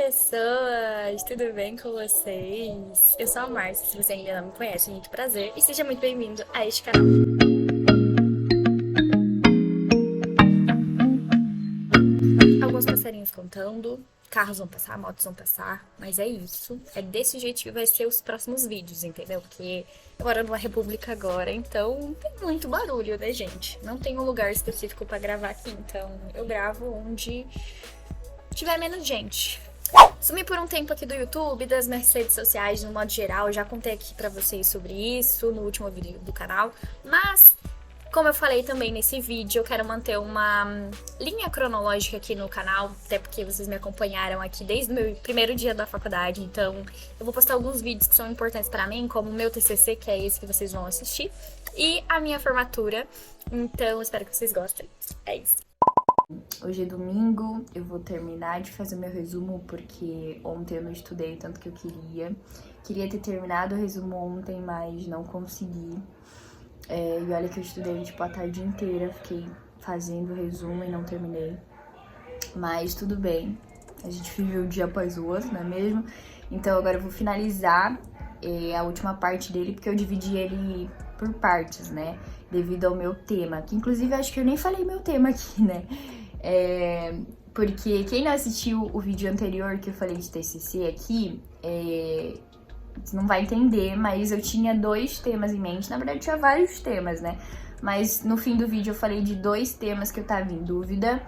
pessoas! Tudo bem com vocês? Eu sou a Márcia, se você ainda não me conhece, muito prazer e seja muito bem-vindo a este canal. Alguns passarinhos cantando, carros vão passar, motos vão passar, mas é isso. É desse jeito que vai ser os próximos vídeos, entendeu? Porque eu moro numa república agora, então tem muito barulho, né, gente? Não tem um lugar específico pra gravar aqui, então eu gravo onde tiver menos gente. Sumi por um tempo aqui do YouTube, das minhas redes sociais no modo geral, já contei aqui pra vocês sobre isso no último vídeo do canal, mas como eu falei também nesse vídeo, eu quero manter uma linha cronológica aqui no canal, até porque vocês me acompanharam aqui desde o meu primeiro dia da faculdade, então eu vou postar alguns vídeos que são importantes pra mim, como o meu TCC, que é esse que vocês vão assistir, e a minha formatura, então espero que vocês gostem, é isso. Hoje é domingo, eu vou terminar de fazer meu resumo porque ontem eu não estudei o tanto que eu queria. Queria ter terminado o resumo ontem, mas não consegui. E olha que eu estudei tipo a tarde inteira, fiquei fazendo o resumo e não terminei. Mas tudo bem, a gente vive um dia após o outro, não é mesmo? Então agora eu vou finalizar a última parte dele, porque eu dividi ele por partes, né? Devido ao meu tema, que inclusive acho que eu nem falei meu tema aqui, né? Porque quem não assistiu o vídeo anterior que eu falei de TCC aqui, não vai entender, mas eu tinha 2 temas em mente. Na verdade, tinha vários temas, né? Mas no fim do vídeo eu falei de 2 temas que eu tava em dúvida.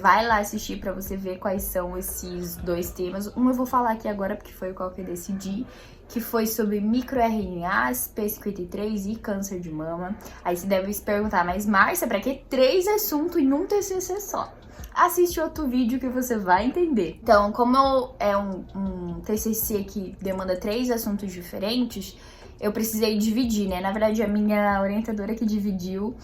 Vai lá assistir pra você ver quais são esses 2 temas. Um eu vou falar aqui agora, porque foi o qual que eu decidi, que foi sobre microRNAs, P53 e câncer de mama. Aí você deve se perguntar, mas Márcia, pra que 3 assuntos em um TCC só? Assiste outro vídeo que você vai entender. Então, como é um TCC que demanda 3 assuntos diferentes, eu precisei dividir, né? Na verdade, a minha orientadora que dividiu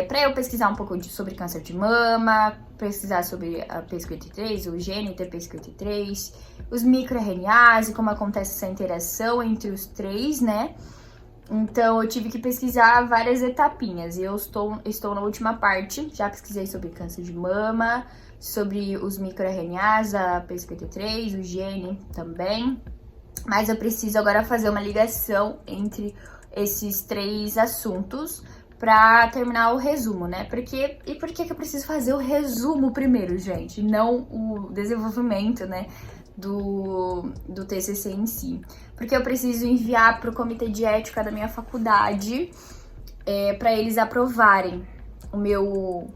para eu pesquisar um pouco sobre câncer de mama, pesquisar sobre a P53, o gene TP53, os microRNAs e como acontece essa interação entre os 3, né? Então, eu tive que pesquisar várias etapinhas e eu estou na última parte. Já pesquisei sobre câncer de mama, sobre os microRNAs, a P53, o gene também. Mas eu preciso agora fazer uma ligação entre esses 3 assuntos pra terminar o resumo, né? Por que eu preciso fazer o resumo primeiro, gente? Não o desenvolvimento, né? Do TCC em si. Porque eu preciso enviar pro comitê de ética da minha faculdade pra eles aprovarem o meu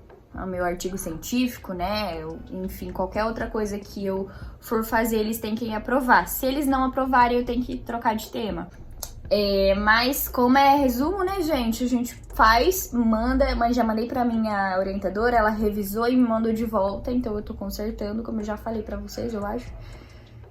artigo científico, né? Enfim, qualquer outra coisa que eu for fazer, eles têm que aprovar. Se eles não aprovarem, eu tenho que trocar de tema. Mas como é resumo, né, gente? A gente faz, manda, mas já mandei pra minha orientadora, ela revisou e me mandou de volta, então eu tô consertando, como eu já falei pra vocês, eu acho.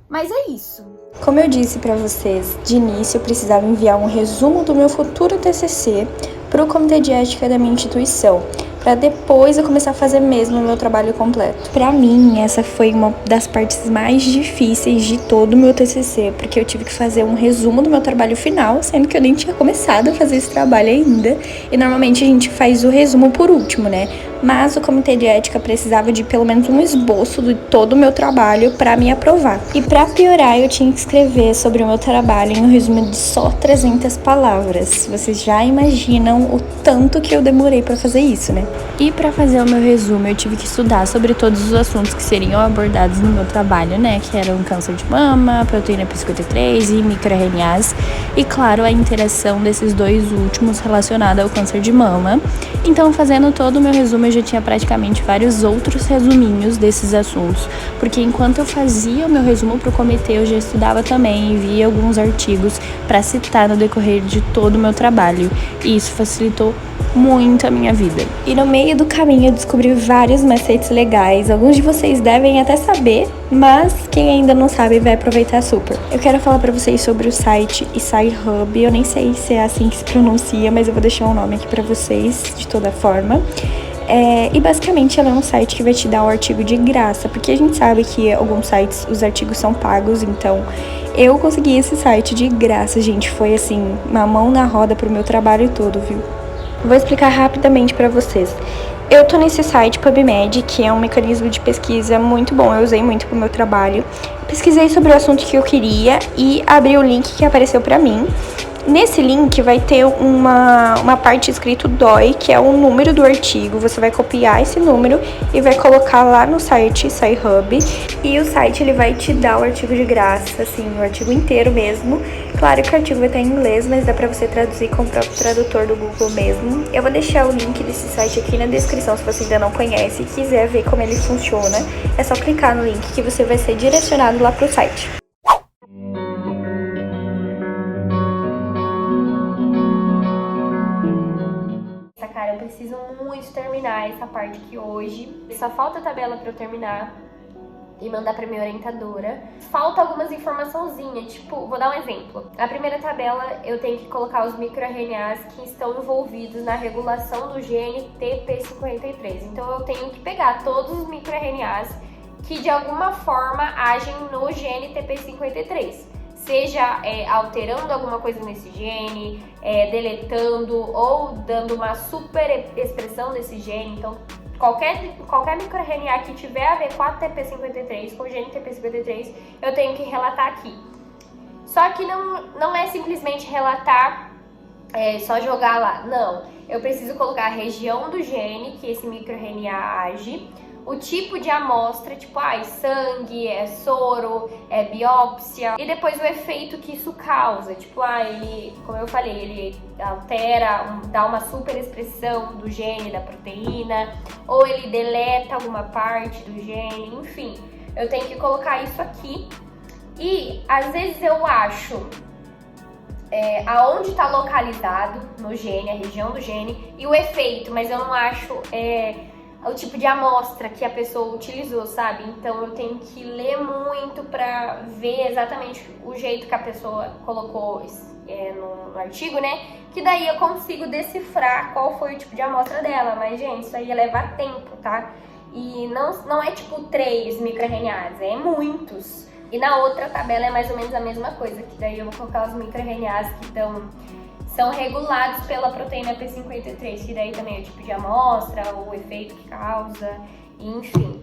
Mas é isso. Como eu disse pra vocês, de início eu precisava enviar um resumo do meu futuro TCC pro comitê de ética da minha instituição, para depois eu começar a fazer mesmo o meu trabalho completo. Para mim, essa foi uma das partes mais difíceis de todo o meu TCC, porque eu tive que fazer um resumo do meu trabalho final, sendo que eu nem tinha começado a fazer esse trabalho ainda, e normalmente a gente faz o resumo por último, né? Mas o comitê de ética precisava de pelo menos um esboço de todo o meu trabalho para me aprovar. E para piorar, eu tinha que escrever sobre o meu trabalho em um resumo de só 300 palavras. Vocês já imaginam o tanto que eu demorei para fazer isso, né? E para fazer o meu resumo, eu tive que estudar sobre todos os assuntos que seriam abordados no meu trabalho, né? Que eram câncer de mama, proteína P53 e microRNAs. E, claro, a interação desses 2 últimos relacionada ao câncer de mama. Então, fazendo todo o meu resumo, eu já tinha praticamente vários outros resuminhos desses assuntos. Porque enquanto eu fazia o meu resumo para o comitê, eu já estudava também e via alguns artigos para citar no decorrer de todo o meu trabalho. E isso facilitou muito a minha vida. E no meio do caminho eu descobri vários macetes legais. Alguns de vocês devem até saber, mas quem ainda não sabe vai aproveitar super. Eu quero falar pra vocês sobre o site SciHub. Eu nem sei se é assim que se pronuncia, mas eu vou deixar o nome aqui pra vocês de toda forma. E basicamente ela é um site que vai te dar o artigo de graça, porque a gente sabe que alguns sites os artigos são pagos, então eu consegui esse site de graça, gente. Foi assim, uma mão na roda pro meu trabalho todo, viu? Vou explicar rapidamente pra vocês. Eu tô nesse site PubMed, que é um mecanismo de pesquisa muito bom, eu usei muito pro meu trabalho. Pesquisei sobre o assunto que eu queria e abri o link que apareceu pra mim. Nesse link vai ter uma parte escrito DOI, que é o número do artigo. Você vai copiar esse número e vai colocar lá no site SciHub. E o site ele vai te dar o artigo de graça, assim, o artigo inteiro mesmo. Claro que o artigo vai estar em inglês, mas dá pra você traduzir com o próprio tradutor do Google mesmo. Eu vou deixar o link desse site aqui na descrição se você ainda não conhece e quiser ver como ele funciona. É só clicar no link que você vai ser direcionado lá pro site. Cara, eu preciso muito terminar essa parte aqui hoje. Só falta a tabela pra eu terminar e mandar pra minha orientadora. Falta algumas informaçãozinhas, tipo, vou dar um exemplo. A primeira tabela eu tenho que colocar os microRNAs que estão envolvidos na regulação do gene TP53. Então eu tenho que pegar todos os microRNAs que de alguma forma agem no gene TP53. Seja alterando alguma coisa nesse gene, deletando ou dando uma super expressão desse gene. Então, qualquer microRNA que tiver a ver com a TP53, com o gene TP53, eu tenho que relatar aqui. Só que não é simplesmente relatar, só jogar lá. Não, eu preciso colocar a região do gene que esse microRNA age, o tipo de amostra, tipo, sangue, soro, biópsia, e depois o efeito que isso causa, tipo, ele, como eu falei, ele altera, dá uma super expressão do gene, da proteína, ou ele deleta alguma parte do gene, enfim, eu tenho que colocar isso aqui, e às vezes eu acho aonde está localizado no gene, a região do gene, e o efeito, mas eu não acho o tipo de amostra que a pessoa utilizou, sabe? Então eu tenho que ler muito pra ver exatamente o jeito que a pessoa colocou no artigo, né? Que daí eu consigo decifrar qual foi o tipo de amostra dela. Mas, gente, isso aí leva tempo, tá? E não é tipo 3 microRNAs, é muitos. E na outra tabela é mais ou menos a mesma coisa, que daí eu vou colocar os microRNAs que são regulados pela proteína P53, que daí também é o tipo de amostra, o efeito que causa, enfim.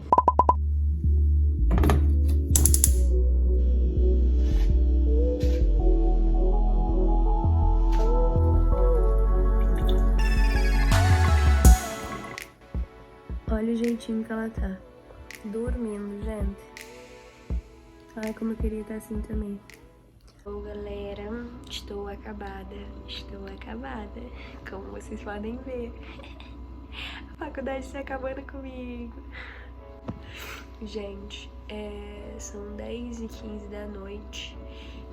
Olha o jeitinho que ela tá. Dormindo, gente. Ai, como eu queria estar assim também. Bom, galera, estou acabada, como vocês podem ver. A faculdade está acabando comigo. Gente, são 10h15 da noite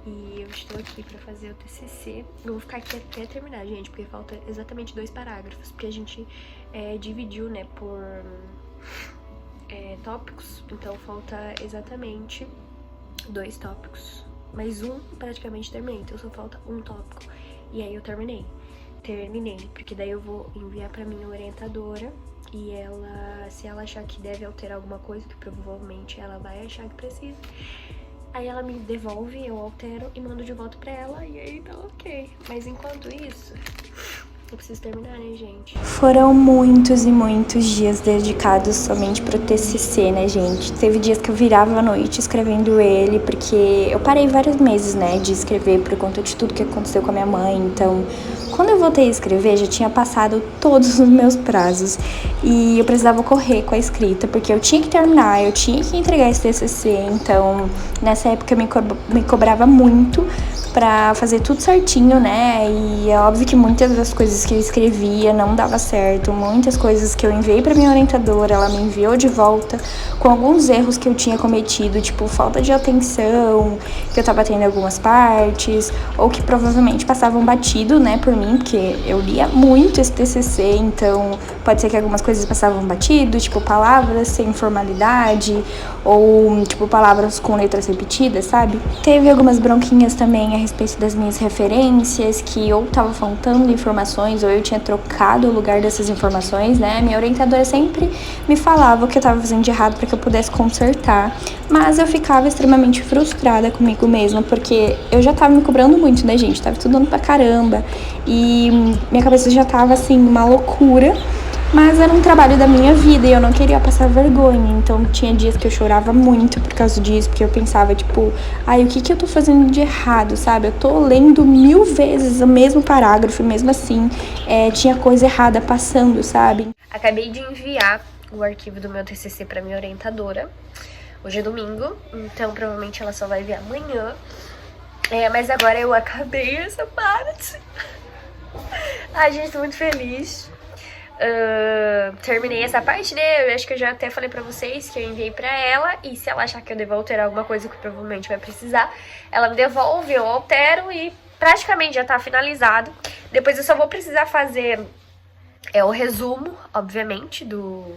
e eu estou aqui para fazer o TCC. Eu vou ficar aqui até terminar, gente, porque falta exatamente 2 parágrafos, porque a gente dividiu, né, por tópicos, então falta exatamente 2 tópicos. Mas praticamente terminei, então só falta um tópico. E aí eu terminei, porque daí eu vou enviar pra minha orientadora e ela, se ela achar que deve alterar alguma coisa, que provavelmente ela vai achar que precisa, aí ela me devolve, eu altero e mando de volta pra ela e aí tá ok. Mas enquanto isso, eu preciso terminar, né, gente? Foram muitos e muitos dias dedicados somente pro TCC, né, gente? Teve dias que eu virava a noite escrevendo ele, porque eu parei vários meses, né, de escrever por conta de tudo que aconteceu com a minha mãe. Então, quando eu voltei a escrever, já tinha passado todos os meus prazos. E eu precisava correr com a escrita, porque eu tinha que terminar, eu tinha que entregar esse TCC. Então, nessa época eu me cobrava muito pra fazer tudo certinho, né? E é óbvio que muitas das coisas que eu escrevia não dava certo. Muitas coisas que eu enviei pra minha orientadora, ela me enviou de volta com alguns erros que eu tinha cometido, tipo falta de atenção, que eu tava tendo em algumas partes, ou que provavelmente passavam batido, né, por mim, porque eu lia muito esse TCC, então pode ser que algumas coisas passavam batido, tipo palavras sem formalidade, ou tipo palavras com letras repetidas, sabe? Teve algumas bronquinhas também a respeito das minhas referências, que ou tava faltando informações, ou eu tinha trocado o lugar dessas informações, né? Minha orientadora sempre me falava o que eu tava fazendo de errado para que eu pudesse consertar, mas eu ficava extremamente frustrada comigo mesma, porque eu já tava me cobrando muito, né, gente? Tava estudando pra caramba, e minha cabeça já tava, assim, uma loucura. Mas era um trabalho da minha vida e eu não queria passar vergonha. Então tinha dias que eu chorava muito por causa disso, porque eu pensava, tipo, ai, o que eu tô fazendo de errado, sabe? Eu tô lendo 1000 vezes o mesmo parágrafo, mesmo assim, tinha coisa errada passando, sabe? Acabei de enviar o arquivo do meu TCC pra minha orientadora. Hoje é domingo, então provavelmente ela só vai ver amanhã. Mas agora eu acabei essa parte. Ai, gente, tô muito feliz. Terminei essa parte, né? Eu acho que eu já até falei pra vocês que eu enviei pra ela. E se ela achar que eu devo alterar alguma coisa, que provavelmente vai precisar, ela me devolve, eu altero e praticamente já tá finalizado. Depois eu só vou precisar fazer o resumo, obviamente, do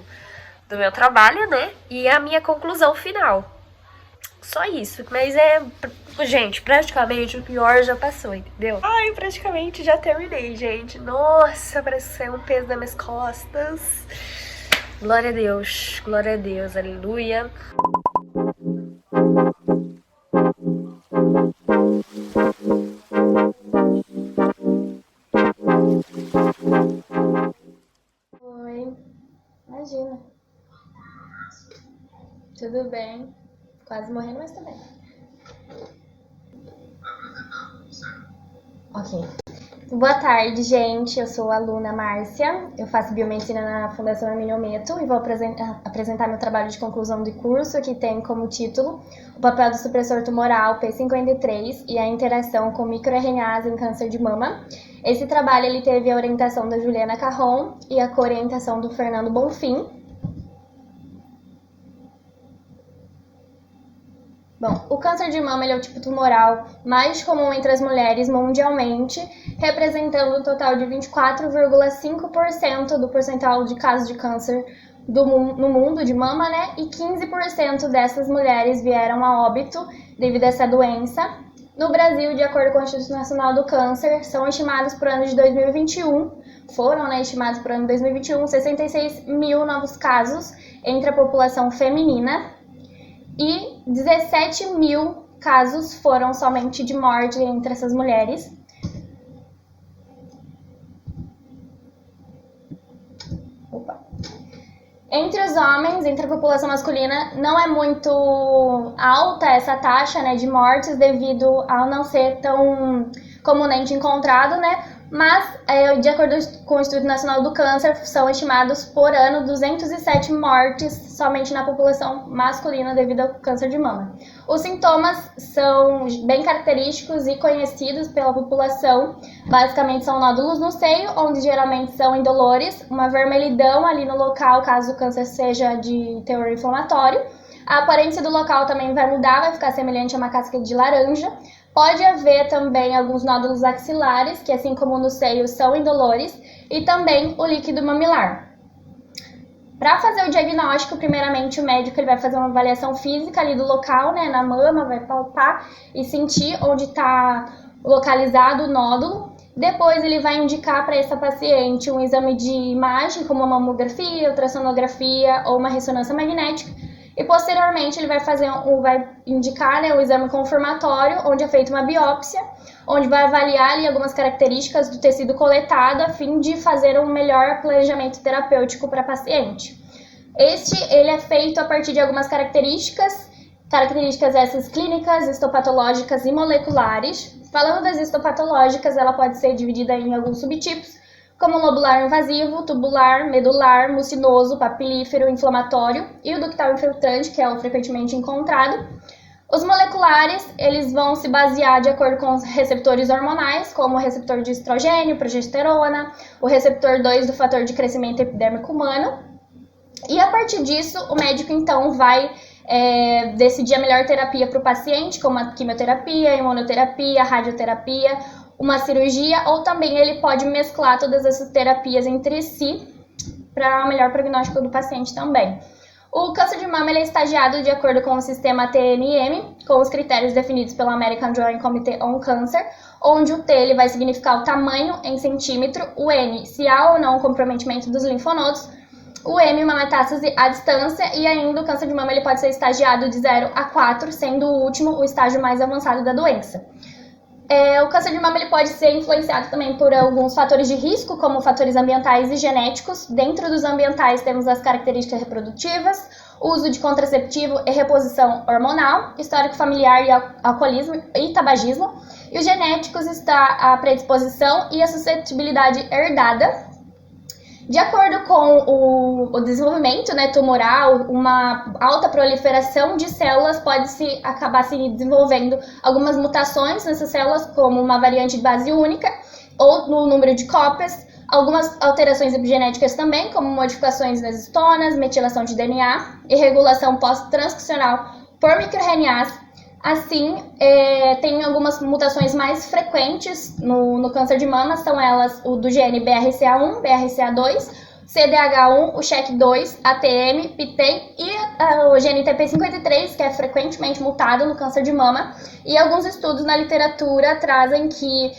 meu trabalho, né? E a minha conclusão final. Só isso, mas gente, praticamente o pior já passou, entendeu? Ai, praticamente já terminei, gente. Nossa, parece que saiu um peso das minhas costas. Glória a Deus, aleluia. Oi, imagina. Tudo bem? Quase morrendo, mas tudo bem. Ok. Boa tarde, gente. Eu sou a aluna Márcia. Eu faço biomedicina na Fundação Hermínio e vou apresentar meu trabalho de conclusão de curso, que tem como título o papel do supressor tumoral P53 e a interação com microRNAs em câncer de mama. Esse trabalho ele teve a orientação da Juliana Carron e a coorientação do Fernando Bonfim. Bom, o câncer de mama ele é o tipo tumoral mais comum entre as mulheres mundialmente, representando um total de 24,5% do percentual de casos de câncer no mundo de mama, né? E 15% dessas mulheres vieram a óbito devido a essa doença. No Brasil, de acordo com o Instituto Nacional do Câncer, são estimados por ano de 2021, estimados por ano de 2021, 66 mil novos casos entre a população feminina. E 17 mil casos foram somente de morte entre essas mulheres. Entre os homens, entre a população masculina, não é muito alta essa taxa, né, de mortes devido a não ser tão comumente encontrado, né? Mas, de acordo com o Instituto Nacional do Câncer, são estimados por ano 207 mortes somente na população masculina devido ao câncer de mama. Os sintomas são bem característicos e conhecidos pela população. Basicamente são nódulos no seio, onde geralmente são indolores, uma vermelhidão ali no local, caso o câncer seja de teor inflamatório. A aparência do local também vai mudar, vai ficar semelhante a uma casca de laranja. Pode haver também alguns nódulos axilares, que assim como no seio são indolores, e também o líquido mamilar. Para fazer o diagnóstico, primeiramente o médico ele vai fazer uma avaliação física ali do local, né, na mama, vai palpar e sentir onde está localizado o nódulo. Depois ele vai indicar para essa paciente um exame de imagem, como uma mamografia, ultrassonografia ou uma ressonância magnética. E posteriormente ele vai indicar, né, o exame confirmatório, onde é feita uma biópsia, onde vai avaliar ali algumas características do tecido coletado a fim de fazer um melhor planejamento terapêutico para a paciente. Ele é feito a partir de algumas características essas clínicas, histopatológicas e moleculares. Falando das histopatológicas, ela pode ser dividida em alguns subtipos, como lobular invasivo, tubular, medular, mucinoso, papilífero, inflamatório e o ductal infiltrante, que é o frequentemente encontrado. Os moleculares, eles vão se basear de acordo com os receptores hormonais, como o receptor de estrogênio, progesterona, o receptor 2 do fator de crescimento epidérmico humano. E a partir disso, o médico então vai decidir a melhor terapia para o paciente, como a quimioterapia, a imunoterapia, a radioterapia, uma cirurgia, ou também ele pode mesclar todas essas terapias entre si para o melhor prognóstico do paciente também. O câncer de mama ele é estagiado de acordo com o sistema TNM, com os critérios definidos pelo American Joint Committee on Cancer, onde o T ele vai significar o tamanho em centímetro, o N se há ou não comprometimento dos linfonodos, o M uma metástase à distância e ainda o câncer de mama ele pode ser estagiado de 0 a 4, sendo o último o estágio mais avançado da doença. O câncer de mama ele pode ser influenciado também por alguns fatores de risco, como fatores ambientais e genéticos. Dentro dos ambientais temos as características reprodutivas, uso de contraceptivo e reposição hormonal, histórico familiar e alcoolismo e tabagismo. E os genéticos está a predisposição e a suscetibilidade herdada. De acordo com o desenvolvimento, né, tumoral, uma alta proliferação de células pode acabar se desenvolvendo algumas mutações nessas células, como uma variante de base única ou no número de cópias, algumas alterações epigenéticas também, como modificações nas histonas, metilação de DNA e regulação pós-transcricional por microRNAs. Assim, tem algumas mutações mais frequentes no câncer de mama, são elas o do gene BRCA1, BRCA2, CDH1, o SHEC2, ATM, PTEN e o gene TP53, que é frequentemente mutado no câncer de mama. E alguns estudos na literatura trazem que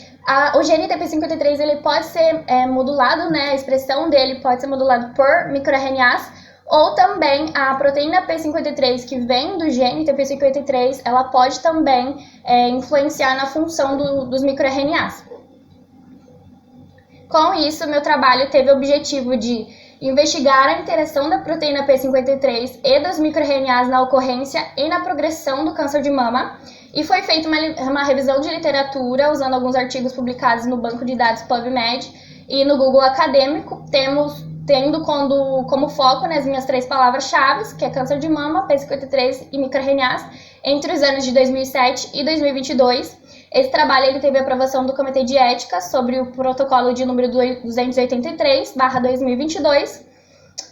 o gene TP53 ele pode ser modulado, né, a expressão dele pode ser modulado por microRNAs, ou também a proteína P53, que vem do gene TP53, ela pode também influenciar na função dos microRNAs. Com isso, meu trabalho teve o objetivo de investigar a interação da proteína P53 e dos microRNAs na ocorrência e na progressão do câncer de mama, e foi feita uma revisão de literatura usando alguns artigos publicados no banco de dados PubMed e no Google Acadêmico, tendo como foco nas minhas 3 palavras-chave, que é câncer de mama, P53 e microRNAs, entre os anos de 2007 e 2022. Esse trabalho ele teve aprovação do Comitê de Ética sobre o protocolo de número 283/2022.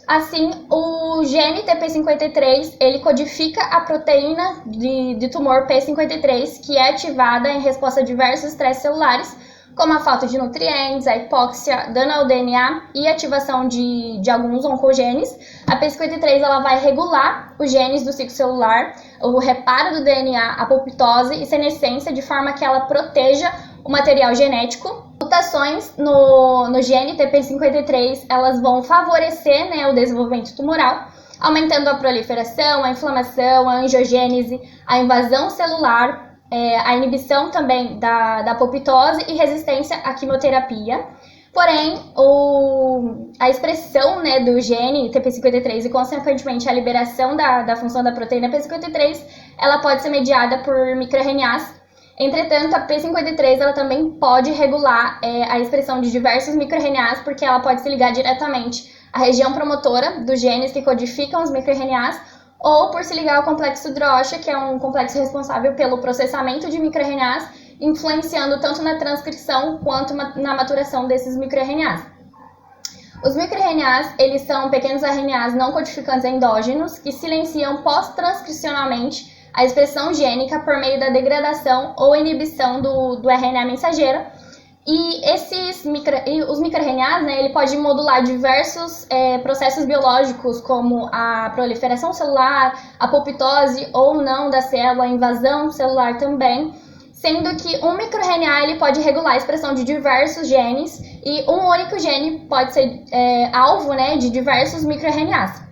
Assim, o gene TP53 ele codifica a proteína de tumor P53, que é ativada em resposta a diversos estresses celulares, como a falta de nutrientes, a hipóxia, dano ao DNA e ativação de alguns oncogenes. A P53 ela vai regular os genes do ciclo celular, o reparo do DNA, a apoptose e senescência, de forma que ela proteja o material genético. Mutações no gene TP53 elas vão favorecer, né, o desenvolvimento tumoral, aumentando a proliferação, a inflamação, a angiogênese, a invasão celular, a inibição também da apoptose e resistência à quimioterapia. Porém, a expressão, né, do gene TP53 e, consequentemente, a liberação da função da proteína P53, ela pode ser mediada por microRNAs. Entretanto, a P53 ela também pode regular a expressão de diversos microRNAs, porque ela pode se ligar diretamente à região promotora dos genes que codificam os microRNAs, ou por se ligar ao complexo DROCH, que é um complexo responsável pelo processamento de microRNAs, influenciando tanto na transcrição quanto na maturação desses microRNAs. Os microRNAs, eles são pequenos RNAs não codificantes endógenos que silenciam pós-transcricionalmente a expressão gênica por meio da degradação ou inibição do RNA mensageiro. E os microRNAs, né, ele pode modular diversos processos biológicos, como a proliferação celular, a apoptose ou não da célula, a invasão celular também, sendo que um microRNA ele pode regular a expressão de diversos genes e um único gene pode ser alvo, né, de diversos microRNAs.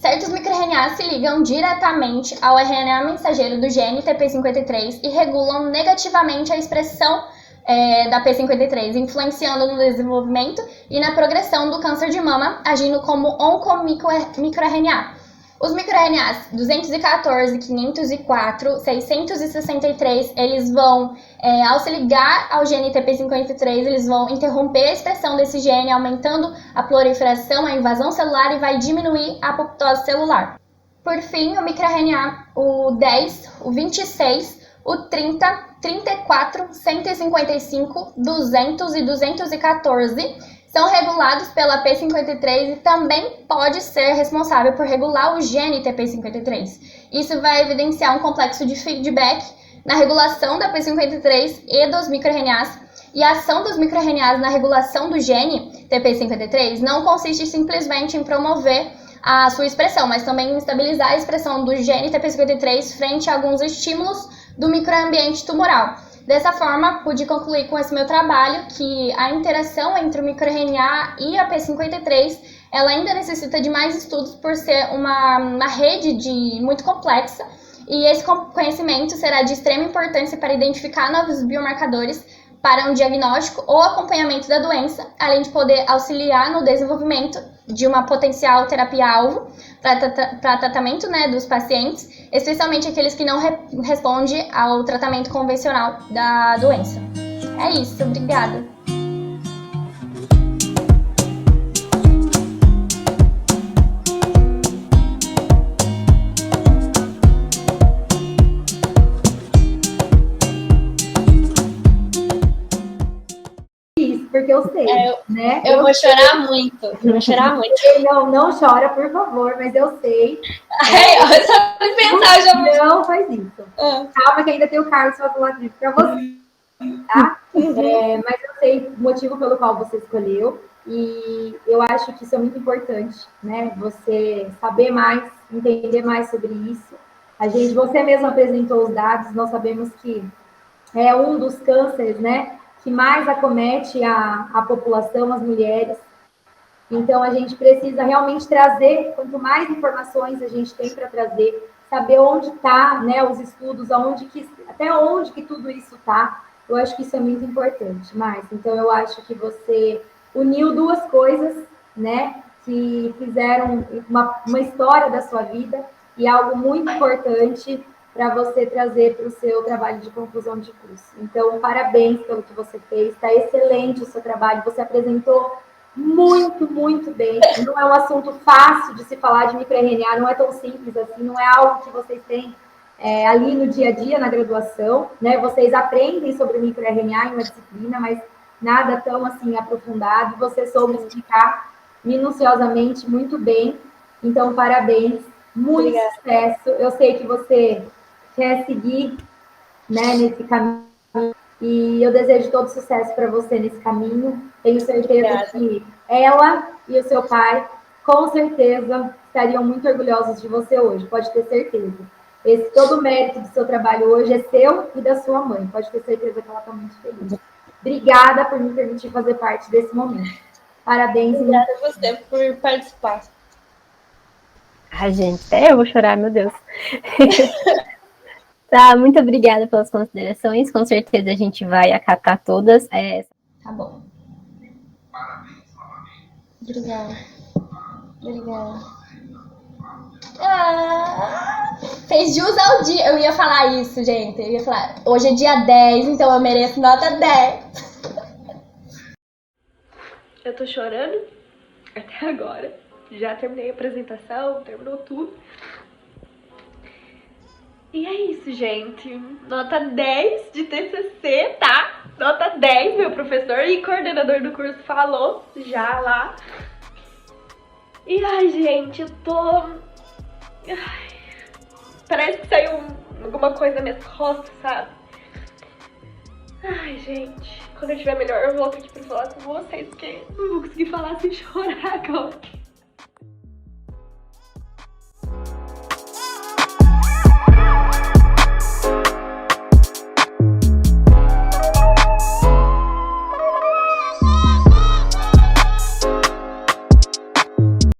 Certos microRNAs se ligam diretamente ao RNA mensageiro do gene TP53 e regulam negativamente a expressão da P53, influenciando no desenvolvimento e na progressão do câncer de mama, agindo como oncomicroRNA. Os microRNAs 214, 504, 663, eles vão, ao se ligar ao gene TP53, eles vão interromper a expressão desse gene, aumentando a proliferação, a invasão celular e vai diminuir a apoptose celular. Por fim, o microRNA, o 10, o 26, o 30, 34, 155, 200 e 214 são regulados pela P53 e também pode ser responsável por regular o gene TP53. Isso vai evidenciar um complexo de feedback na regulação da P53 e dos microRNAs. E a ação dos microRNAs na regulação do gene TP53 não consiste simplesmente em promover a sua expressão, mas também em estabilizar a expressão do gene TP53 frente a alguns estímulos do microambiente tumoral. Dessa forma, pude concluir com esse meu trabalho que a interação entre o microRNA e a P53 ela ainda necessita de mais estudos por ser uma rede muito complexa E esse conhecimento será de extrema importância para identificar novos biomarcadores para um diagnóstico ou acompanhamento da doença, além de poder auxiliar no desenvolvimento de uma potencial terapia-alvo para tratamento, né, dos pacientes, especialmente aqueles que não respondem ao tratamento convencional da doença. É isso, obrigada. Porque eu sei, né? Eu vou chorar muito. Eu vou chorar muito. Não chora, por favor, mas eu sei. Ai, só de pensar, eu já vou. Não faz isso. Calma que ainda tem o Carlos para falar aqui para você, tá? Mas eu sei o motivo pelo qual você escolheu e eu acho que isso é muito importante, né? Você saber mais, entender mais sobre isso. Você mesmo apresentou os dados, nós sabemos que é um dos cânceres, né, que mais acomete a população, as mulheres. Então, a gente precisa realmente trazer, quanto mais informações a gente tem para trazer, saber onde está, né, os estudos, até onde que tudo isso está. Eu acho que isso é muito importante, Márcia. Então, eu acho que você uniu duas coisas, né, que fizeram uma história da sua vida e algo muito importante para você trazer para o seu trabalho de conclusão de curso. Então, parabéns pelo que você fez, está excelente o seu trabalho, você apresentou muito, muito bem. Não é um assunto fácil de se falar de microRNA, não é tão simples assim, não é algo que vocês têm ali no dia a dia, na graduação, né? Vocês aprendem sobre o microRNA em uma disciplina, mas nada tão assim aprofundado, você soube explicar minuciosamente muito bem, então parabéns, muito Obrigada. sucesso. Eu sei que você quer seguir, né, nesse caminho e eu desejo todo sucesso para você nesse caminho. Tenho certeza que ela e o seu pai, com certeza, estariam muito orgulhosos de você hoje, pode ter certeza. Todo o mérito do seu trabalho hoje é seu e da sua mãe, pode ter certeza que ela está muito feliz. Obrigada por me permitir fazer parte desse momento. Parabéns. Obrigada a você por participar. Ai, gente, até eu vou chorar, meu Deus. Tá, muito obrigada pelas considerações. Com certeza a gente vai acatar todas. Tá bom. Obrigada. Fez jus ao dia. Eu ia falar isso, gente. Eu ia falar, hoje é dia 10, então eu mereço nota 10. Eu tô chorando até agora. Já terminei a apresentação, terminou tudo. E é isso, gente. Nota 10 de TCC, tá? Nota 10, meu professor e coordenador do curso falou já lá. E ai, gente, eu tô... Ai, parece que saiu alguma coisa nas minhas costas, sabe? Ai, gente, quando eu estiver melhor eu volto aqui pra falar com vocês, porque não vou conseguir falar sem chorar agora.